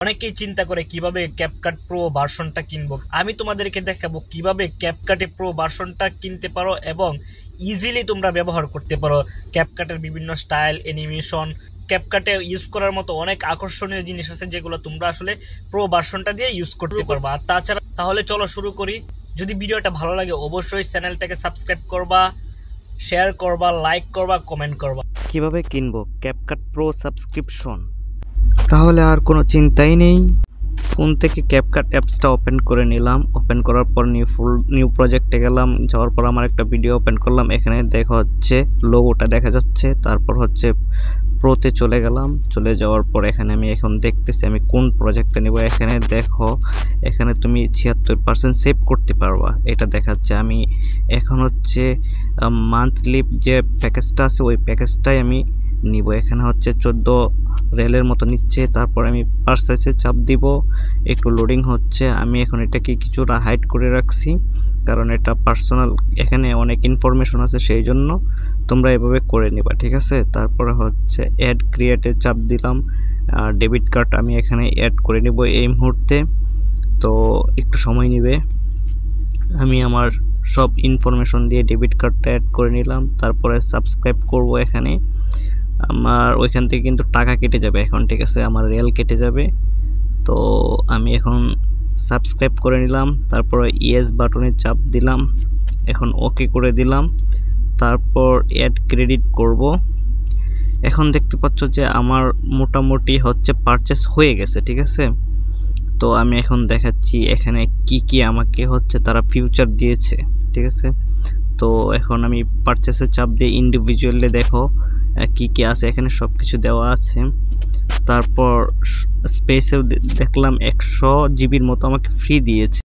অনেকেই চিন্তা করে কিভাবে ক্যাপকাট প্রো ভার্সনটা কিনবো। আমি তোমাদেরকে দেখাবো কিভাবে ক্যাপকাটে প্রো ভার্সনটা কিনতে পারো এবং ইজিলি তোমরা ব্যবহার করতে পারো। ক্যাপকাটের বিভিন্ন স্টাইল, অ্যানিমেশন, ক্যাপকাটে ইউজ করার মতো অনেক আকর্ষণীয় জিনিস আছে যেগুলো তোমরা আসলে প্রো ভার্সনটা দিয়ে ইউজ করতে পারবা। আর তাছাড়া তাহলে চলো শুরু করি। যদি ভিডিওটা ভালো লাগে অবশ্যই চ্যানেলটাকে সাবস্ক্রাইব করবা, শেয়ার করবা, লাইক করবা, কমেন্ট করবা। কিভাবে কিনবো ক্যাপকাট প্রো সাবস্ক্রিপশন? তাহলে আর কোনো চিন্তাই নেই। ফোন থেকে ক্যাপকাট অ্যাপসটা ওপেন করে নিলাম। ওপেন করার পর নিউ প্রজেক্টে গেলাম। যাওয়ার পর আমার একটা ভিডিও ওপেন করলাম। এখানে দেখা হচ্ছে লোগোটা দেখা যাচ্ছে। তারপর হচ্ছে প্রোতে চলে গেলাম। চলে যাওয়ার পর এখানে আমি এখন দেখতেছি আমি কোন প্রজেক্টটা নেব। এখানে দেখো, এখানে তুমি 76% সেভ করতে পারবা, এটা দেখাচ্ছে। আমি এখন হচ্ছে মান্থলি যে প্যাকেজটা আছে ওই প্যাকেজটাই আমি নিব। এখানে হচ্ছে 14 রেলের মতো নিচ্ছে। তারপর আমি পারচেসে চাপ দিব। একটু লোডিং হচ্ছে। আমি এখন এটাকে কিছুটা হাইড করে রাখছি কারণ এটা পার্সোনাল, এখানে অনেক ইনফরমেশন আছে, সেই জন্য তোমরা এভাবে করে নিবা, ঠিক আছে। তারপরে হচ্ছে অ্যাড ক্রিয়েটে চাপ দিলাম। ডেবিট কার্ড আমি এখানে অ্যাড করে নেব এই মুহূর্তে, তো একটু সময় নেবে। আমি আমার সব ইনফরমেশন দিয়ে ডেবিট কার্ডটা অ্যাড করে নিলাম। তারপরে সাবস্ক্রাইব করব। এখানে আমার ওইখান থেকে কিন্তু টাকা কেটে যাবে এখন, ঠিক আছে, আমার রেল কেটে যাবে। তো আমি এখন সাবস্ক্রাইব করে নিলাম। তারপর ইয়েস বাটনে চাপ দিলাম। এখন ওকে করে দিলাম। তারপর অ্যাড ক্রেডিট করব। এখন দেখতে পাচ্ছ যে আমার মোটামুটি হচ্ছে পারচেস হয়ে গেছে, ঠিক আছে। তো আমি এখন দেখাচ্ছি এখানে কি কি আমাকে হচ্ছে তারা ফিউচার দিয়েছে, ঠিক আছে। তো এখন আমি পারচেসে চাপ দিয়ে ইন্ডিভিজুয়ালি দেখো কি কি আছে, এখানে সব কিছু দেওয়া আছে। তারপর স্পেসেও দেখলাম 100 জিবির মতো আমাকে ফ্রি দিয়েছে।